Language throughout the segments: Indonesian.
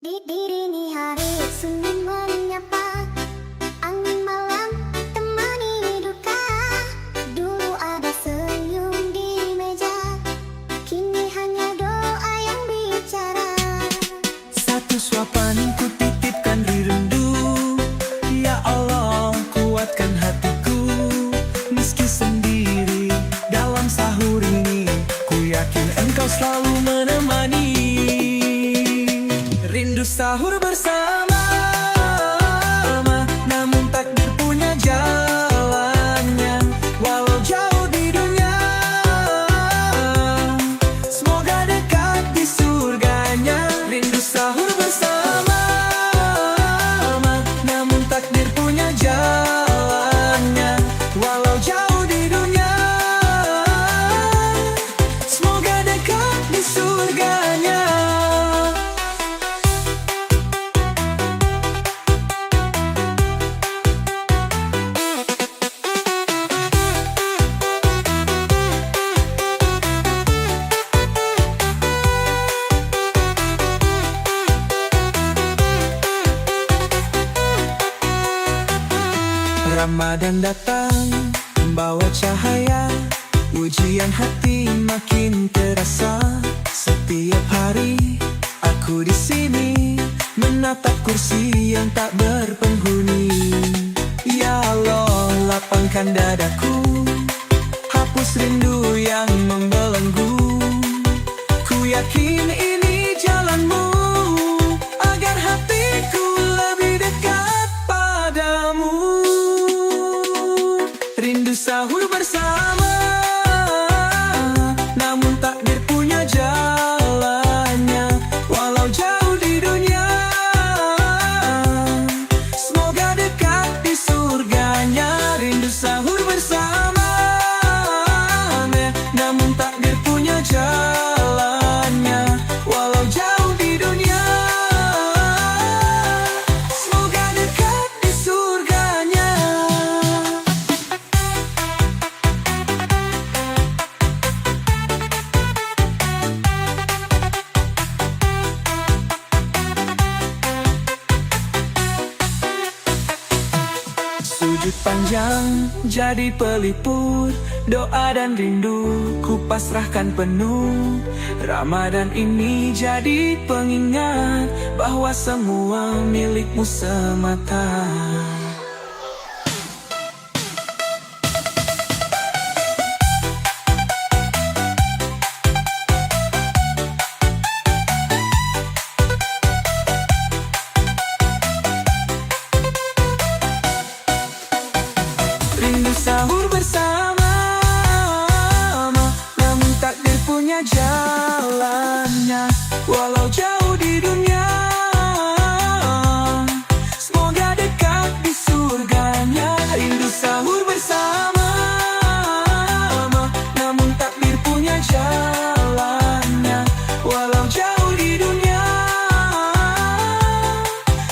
Di dini hari sunyi menyapa, angin malam temani duka. Dulu ada senyum di meja, kini hanya doa yang bicara. Satu suapan ku titipkan di rindu. Ya Allah, kuatkan hatiku. Meski sendiri dalam sahur ini, ku yakin engkau selalu menemani. Rindu sahur bersama, namun takdir punya jalannya. Walau jauh di dunia, semoga dekat di surganya. Rindu sahur bersama, namun takdir punya jalannya. Walau jauh di dunia, semoga dekat di surganya. Ramadan datang membawa cahaya, ujian hati makin terasa. Setiap hari aku di sini menatap kursi yang tak berpenghuni. Ya Allah, lapangkan dadaku, hapus rindu yang membelenggu. Ku yakin ini jalanmu, agar hatiku lebih dekat padamu. Rindu sahur bersama, namun takdir punya jalannya. Walau jauh di dunia, semoga dekat di surganya. Rindu sahur bersama, namun takdir punya jalannya. Walau jauh di dunia, semoga dekat di surganya. Sujud panjang jadi pelipur, doa dan rindu ku pasrahkan penuh. Ramadan ini jadi pengingat bahwa semua milikmu semata. Rindu sahur bersama, namun takdir punya jalannya. Walau jauh di dunia, semoga dekat di surganya. Rindu sahur bersama, namun takdir punya jalannya. Walau jauh di dunia,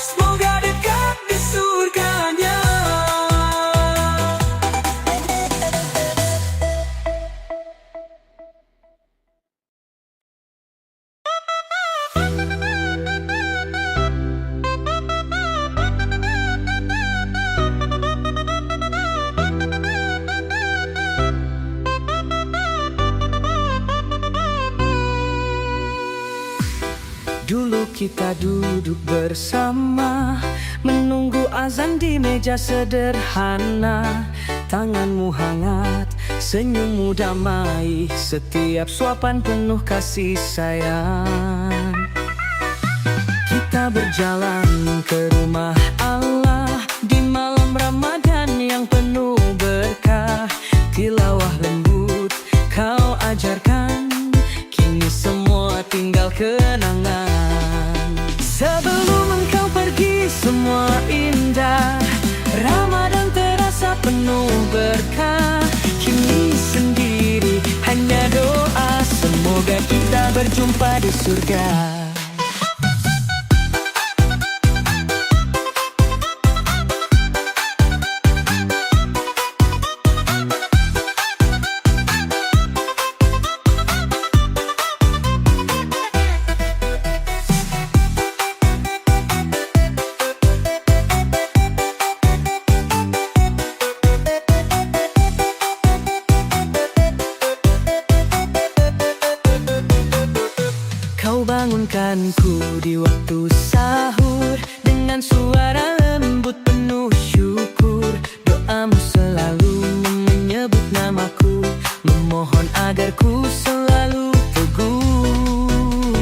semoga dekat di surganya. Dulu kita duduk bersama, menunggu azan di meja sederhana. Tanganmu hangat, senyummu damai, setiap suapan penuh kasih sayang. Kita berjalan ke rumah Allah di malam Ramadan yang penuh berkah. Tilawah lembut kau ajarkan, kini semua tinggal kenangan. Sebelum engkau pergi semua indah, Ramadan terasa penuh berkah. Kini sendiri hanya doa, semoga kita berjumpa di surga. Aku di waktu sahur dengan suara lembut penuh syukur. Doamu selalu menyebut namaku, memohon agar ku selalu teguh.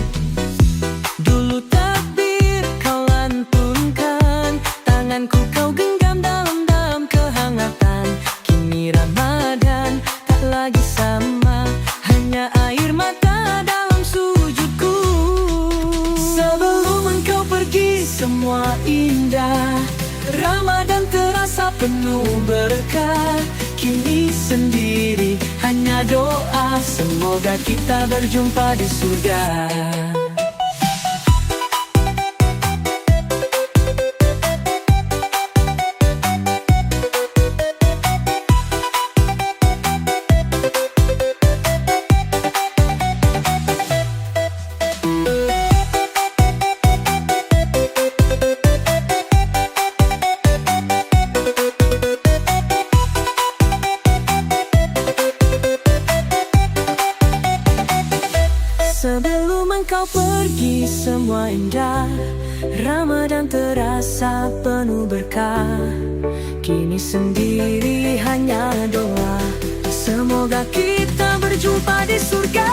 Dulu takbir kau lantunkan, tanganku kau genggam dalam kehangatan. Kini Ramadan tak lagi sama, hanya air mata dalam sujudku. Sebelum engkau pergi semua indah, Ramadan terasa penuh berkah. Kini sendiri hanya doa, semoga kita berjumpa di surga. Sebelum engkau pergi semua indah, Ramadan terasa penuh berkah. Kini sendiri hanya doa, semoga kita berjumpa di surga.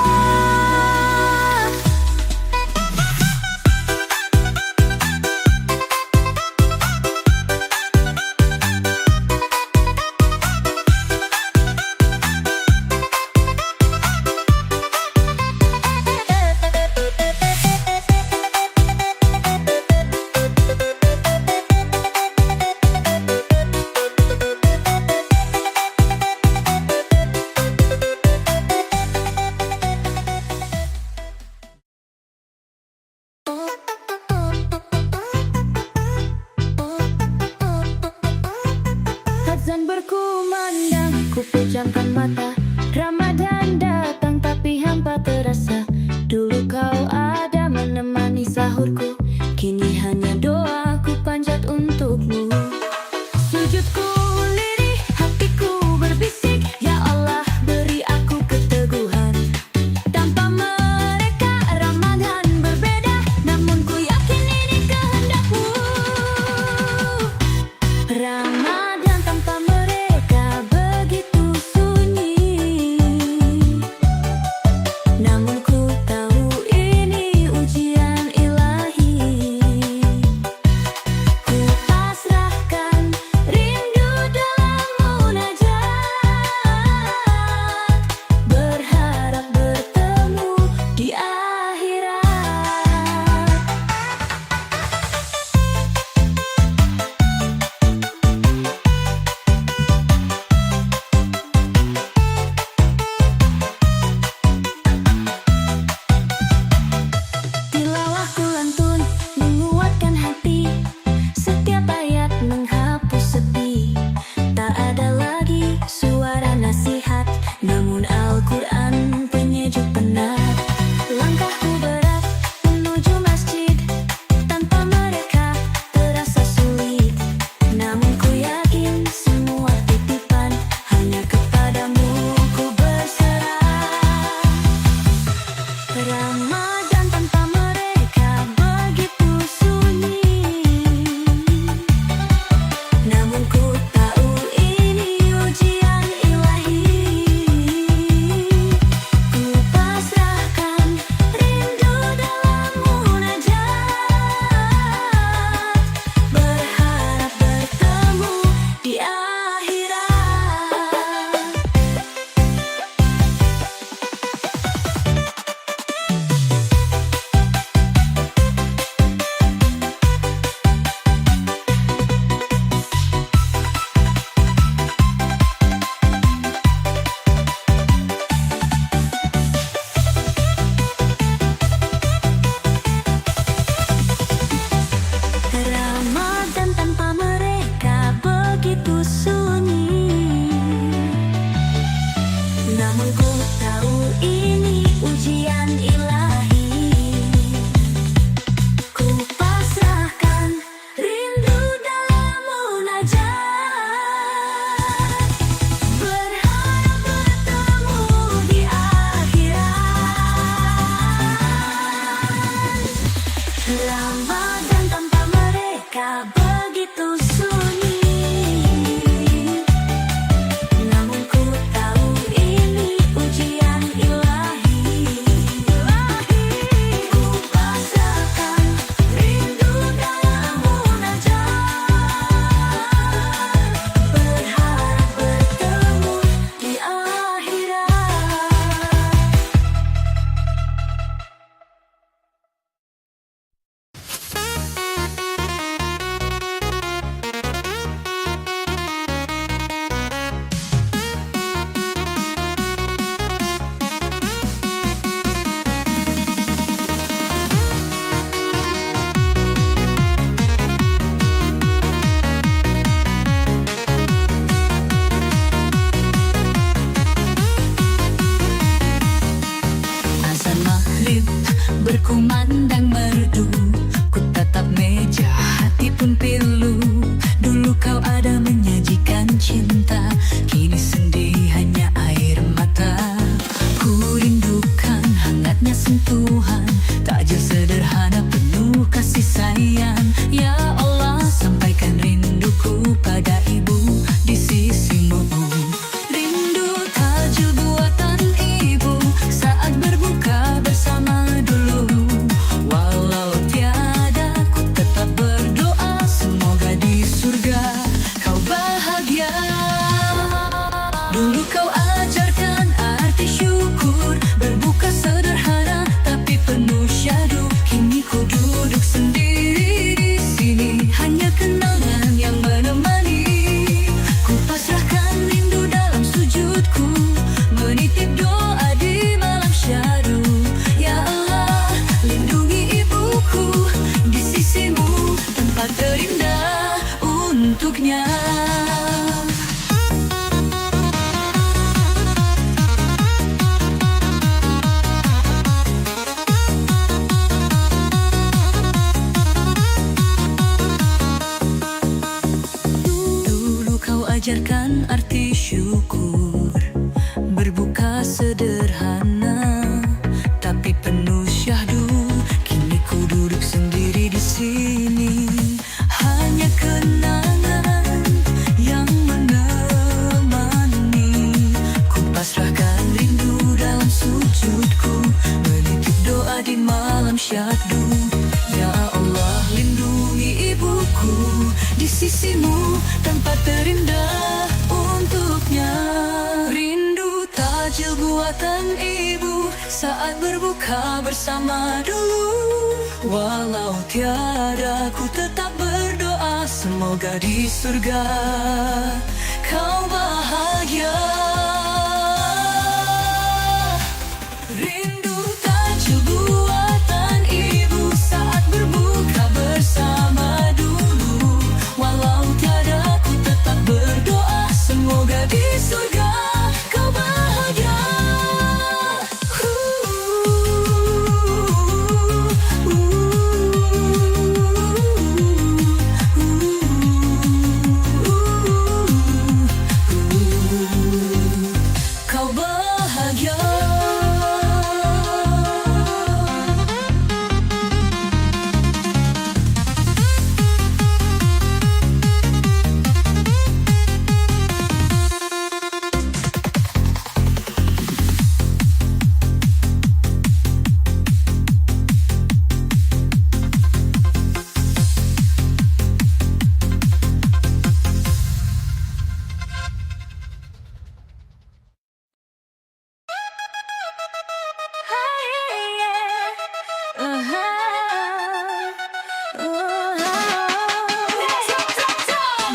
Azan berkumandang, ku pejamkan mata. Ramadan datang tapi hampa terasa. Dulu kau ada menemani sahurku, kini hanya doa ku panjat untukmu. Sujudku lirih, hatiku berbisik, ya Allah beri aku keteguhan. Tanpa mereka Ramadan berbeda, namun ku yakin ini kehendakmu. Ramadan tanpa mereka begitu sunyi, namun ku tahu ini ujian ilahi. Ramadan tanpa mereka begitu sunyi. Namun ku tahu ini ujian ilahi. Ku pasrahkan rindu dalam munajat, berharap bertemu di akhirat. Azan maghrib berkumandang merdu, ku tatap meja, hati pun pilu. Dulu kau ada menyajikan cinta, kini sendi hanya air mata. Ku rindukan hangatnya sentuhan, takjil sederhana penuh kasih sayang. Ya Allah, sampaikan rinduku pada ibu di sisimu. Rindu takjil buatan ibu saat berbuka bersama dulu. Walau tiada, ku tetap berdoa semoga di surga kau bahagia. Dulu kau ajarkan arti syukur, berbuka sederhana tapi penuh syahdu. Kini ku duduk sendiri di sini, hanya kenangan yang menemani. Ku pasrahkan rindu dalam sujudku, menitip doa di malam syahdu. Ya Allah, lindungi ibuku di sisimu, tempat terindah untuknya. Dulu kau ajarkan arti syukur, berbuka sederhana tapi penuh syahdu. Kini ku duduk sendiri di sini, hanya kenangan yang menemani. Ku pasrahkan rindu dalam sujudku, menitip doa di malam syahdu. Ya Allah, lindungi ibuku di sisimu, tempat terindah untuknya. Rindu takjil buatan ibu saat berbuka bersama dulu. Walau tiada, ku tetap berdoa semoga di surga kau bahagia. Rindu takjil buatan ibu saat berbuka bersama dulu. Walau tiada, ku tetap berdoa semoga di surga kau bahagia. Kau bahagia.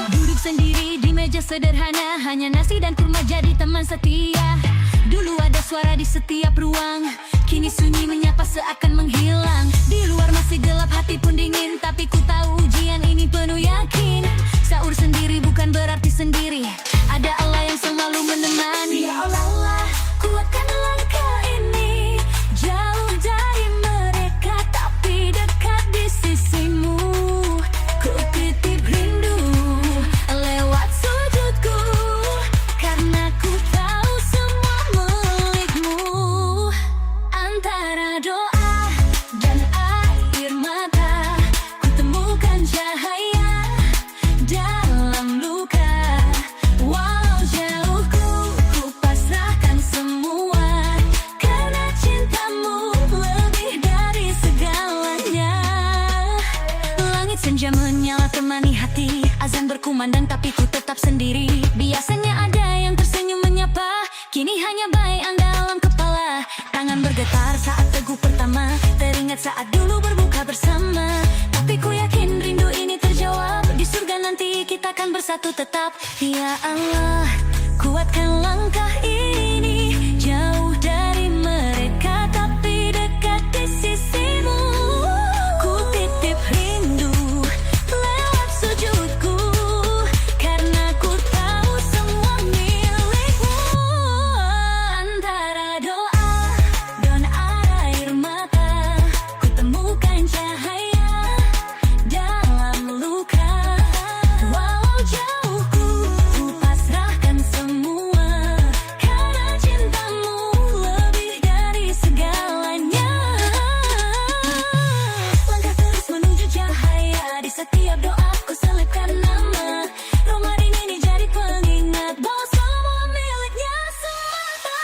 Duduk sendiri di meja sederhana, hanya nasi dan kurma jadi teman setia. Dulu ada suara di setiap ruang, kini sunyi menyapa seakan menghilang. Di luar masih gelap, hati pun dingin, tapi ku tahu ujian ini penuh yakin. Sahur sendiri bukan berarti sendiri, ada Allah yang selalu menemani. Ya Allah, kuatkan langkah ini, jauh dari mereka tapi dekat di sisimu. Ku titip rindu lewat sujudku, karena ku tahu semua milikmu. Antara doa dan air mata, senja menyala temani hati. Azan berkumandang tapi ku tetap sendiri. Biasanya ada yang tersenyum menyapa, kini hanya bayang dalam kepala. Tangan bergetar saat teguh pertama, teringat saat dulu berbuka bersama. Tapi ku yakin rindu ini terjawab, di surga nanti kita akan bersatu tetap. Ya Allah, kuatkan langkah ini, jauh dari mereka tapi dekat di sisimu. Ku titip rindu lewat sujudku, karena ku tahu semua milikmu. Antara doa dan air mata, ku temukan cahaya dalam luka. Walau jauh ku pasrahkan semua, karena cintamu lebih dari segalanya. Langkah terus menuju cahaya, di setiap doa ku selipkan nama. Ramadan ini jadi pengingat bahwa semua miliknya semata.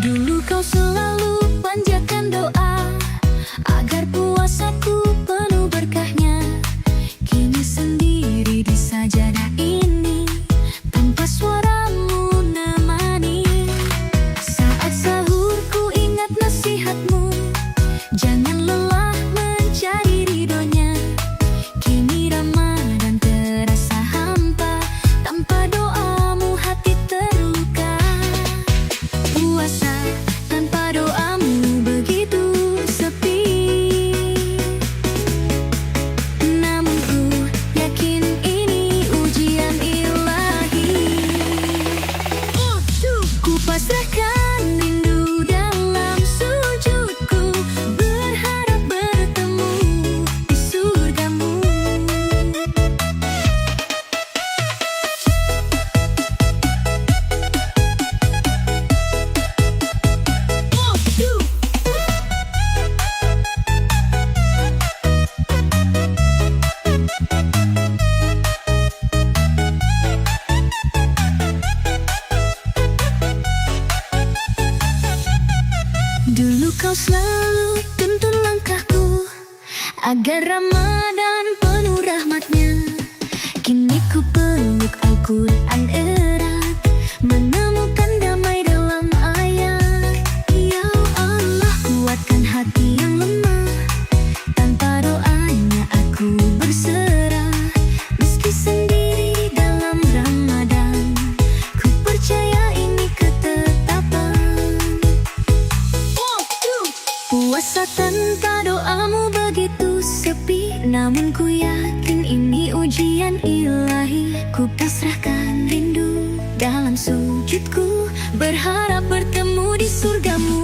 Dulu kau selalu panjatkan doa agar puasaku penuh berkahnya. Kini sendiri di sajadah ini, tanpa suaramu nemani. Saat sahurku ingat nasihatmu, jangan lelah mencari ridhonya. Kini Ramadan terasa hampa, tanpa doamu hati terluka. Puasa tanpa doamu begitu sepi, namun ku yakin ini ujian ilahi. Ku pasrahkan rindu dalam sujudku, berharap bertemu di surgamu. Dulu kau selalu tuntun langkahku agar Ramadan penuh rahmatnya. Kini ku peluk Al-Quran erat, menemukan damai dalam ayat. Ya Allah, kuatkan hati yang lemah, tanpa doanya aku berserah. Meski sendiri dalam Ramadan, ku percaya ini ketetapan. Puasa tanpa doamu begitu sepi, namun ku yakin ini ujian ilahi. Ku pasrahkan rindu dalam sujudku, berharap bertemu di surgamu.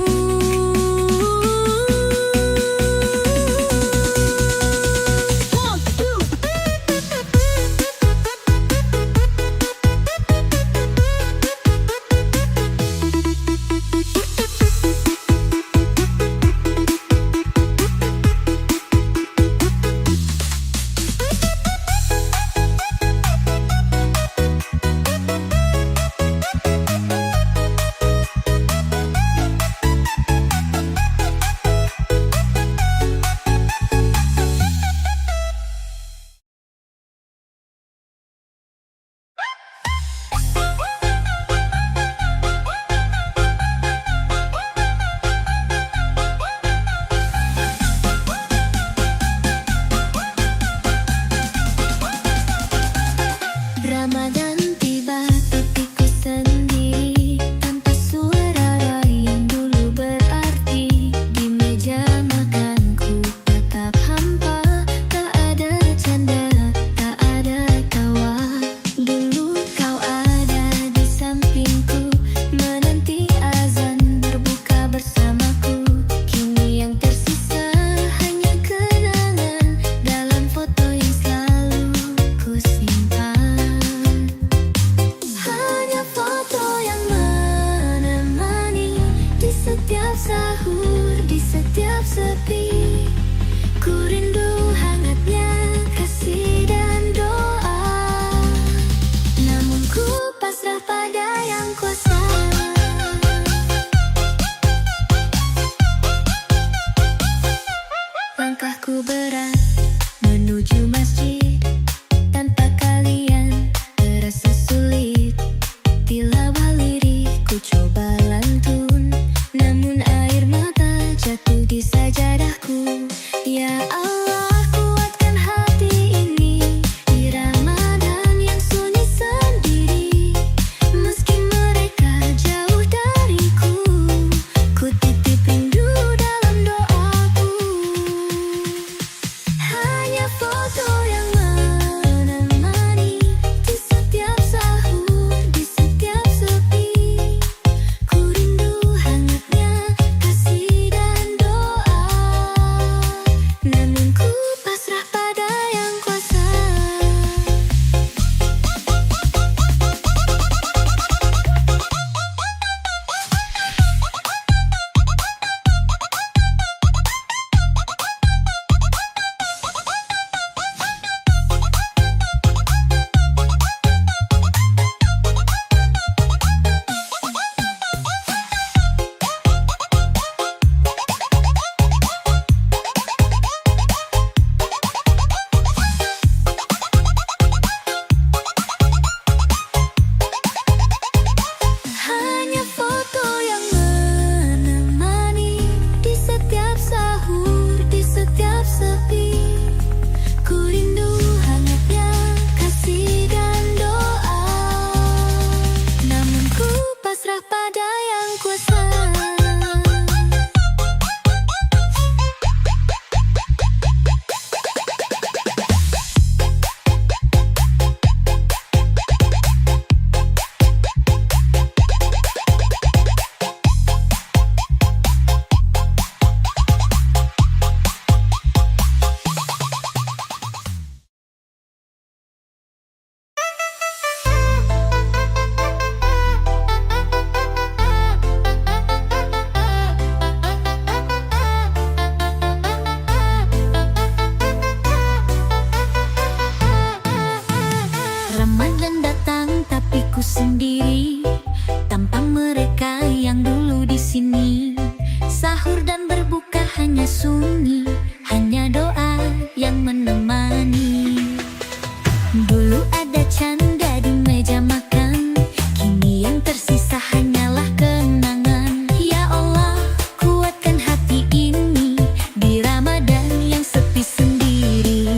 Dulu ada canda di meja makan, kini yang tersisa hanyalah kenangan. Ya Allah, kuatkan hati ini di Ramadan yang sepi sendiri.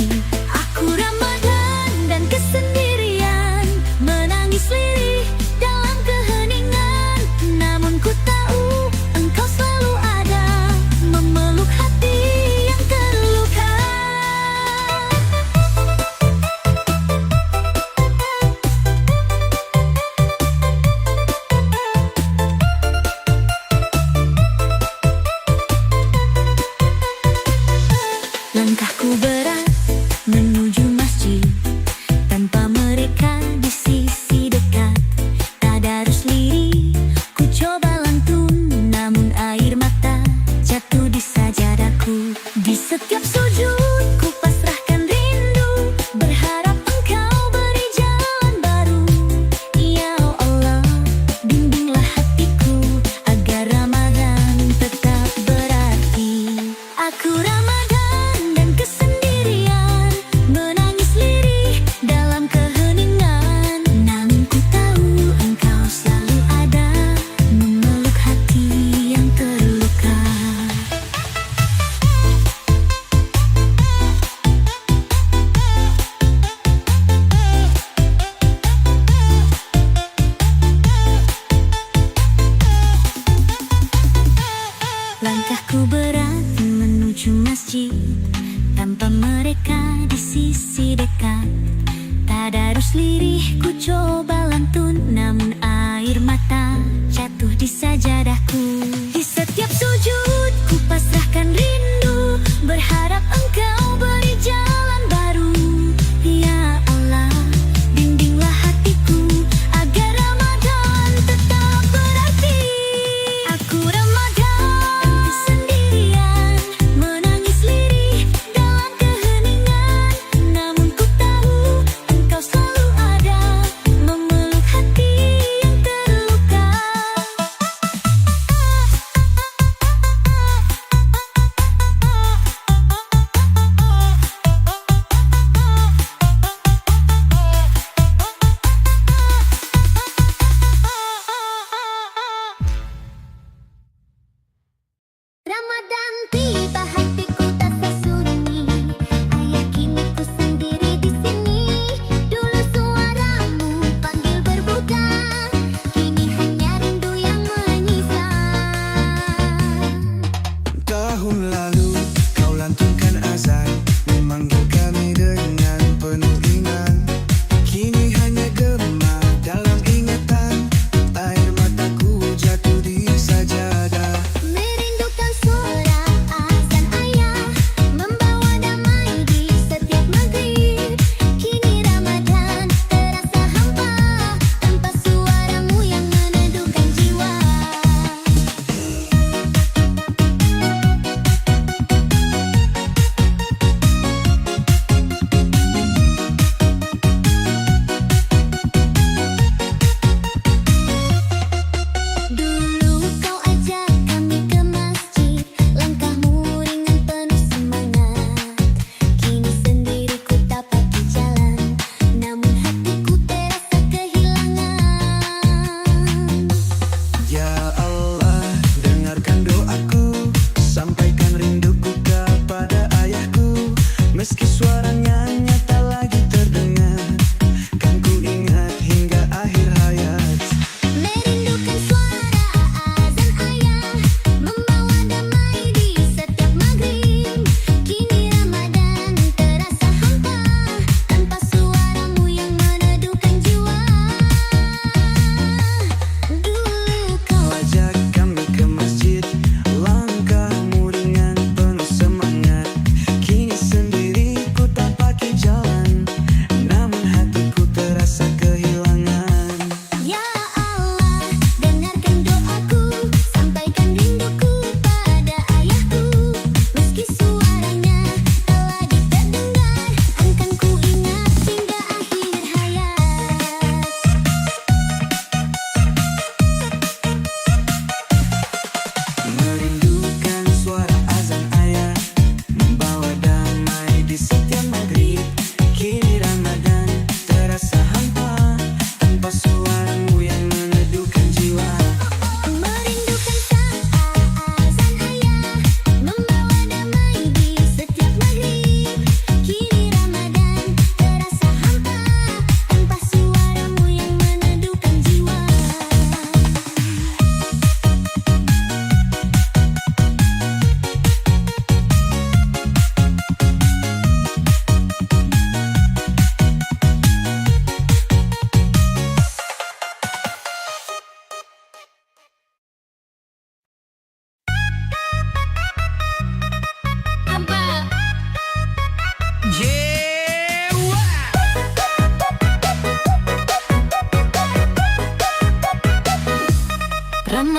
Aku Ramadan dan kesendirian, menangis lirih dalam keheningan. Namun ku tahu engkau selalu ada, memeluk hati yang terluka. Langkahku berat menuju masjid, tanpa mereka di sisi dekat. Tadarus lirih, ku coba lantun, namun air mata jatuh di sajadahku. Di setiap sujud, ku pasrahkan rindu, berharap engkau beri jalan baru. Ya Allah, bimbinglah hatiku agar Ramadan tetap berarti. Aku Ramadan dan kesendirian, menangis lirih dalam keheningan. Namun ku tahu engkau selalu ada, memeluk hati yang terluka. Langkahku berat menuju masjid, tanpa mereka di sisi dekat. Tadarus lirih, ku coba lantun, namun air mata jatuh di sajadahku. Di setiap sujud, ku pasrahkan rindu, berharap engkau beri jalan baru. Ya Allah, bimbinglah hatiku agar Ramadan tetap berarti. Aku Ramadan kesendirian, menangis lirih dalam keheningan. Namun ku tahu engkau selalu ada, memeluk hati yang terluka.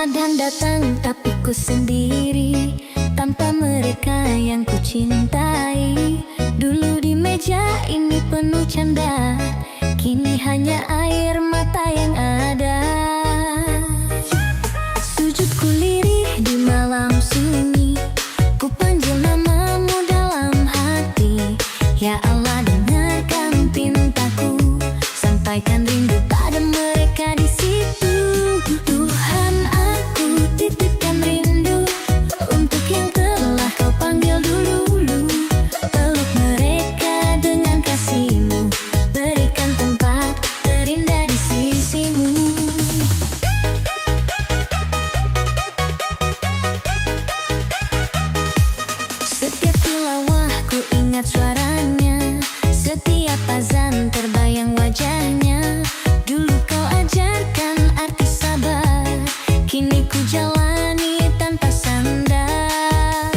Ramadan datang tapi ku sendiri, tanpa mereka yang ku cintai. Dulu di meja ini penuh canda, kini hanya air mata yang ada. Sujud ku lirih di malam sunyi, ku panggil namamu dalam hati. Ya Allah, dengarkan pintaku, sampaikan rindu pada mereka di situ. Tuhan, aku titipkan rindu untuk yang telah kau panggil dulu. Peluk mereka dengan kasih-Mu, berikan tempat terindah di sisi-Mu. Setiap tilawah ku ingat suaranya, setiap azan terbayang wajahnya. Dulu kau ajarkan arti sabar, kini ku jalani tanpa sandar.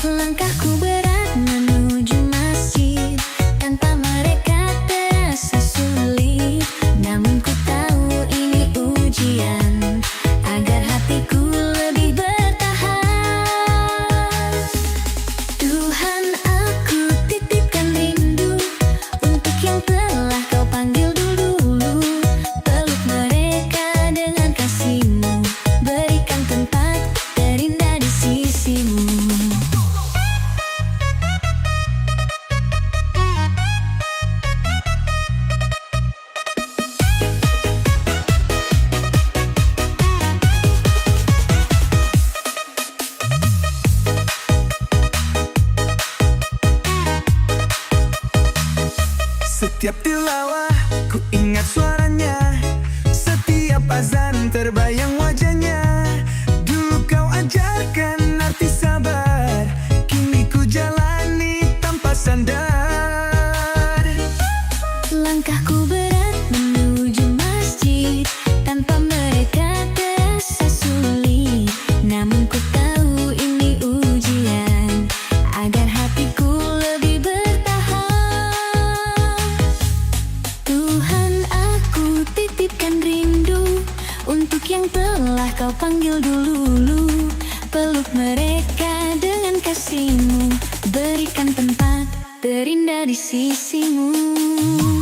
Langkahku berat menuju masjid, tanpa mereka terasa sulit. Namun ku tahu ini ujian, agar hatiku lebih bertahan. Tuhan, aku titipkan rindu untuk yang telah kau panggil dulu. Peluk mereka dengan kasih-Mu, berikan tempat terindah di sisi-Mu. Setiap tilawah ku ingat suaranya, setiap azan terbayang wajahnya. Dulu kau ajarkan arti sabar, kini ku jalani tanpa sandar. Langkahku berat menuju masjid, tanpa mereka terasa sulit. Namun ku tahu ini ujian, agar hatiku lebih bertahan. Tuhan, aku titipkan rindu untuk yang telah kau panggil dulu. Peluk mereka dengan kasih-Mu, berikan tempat terindah di sisi-Mu.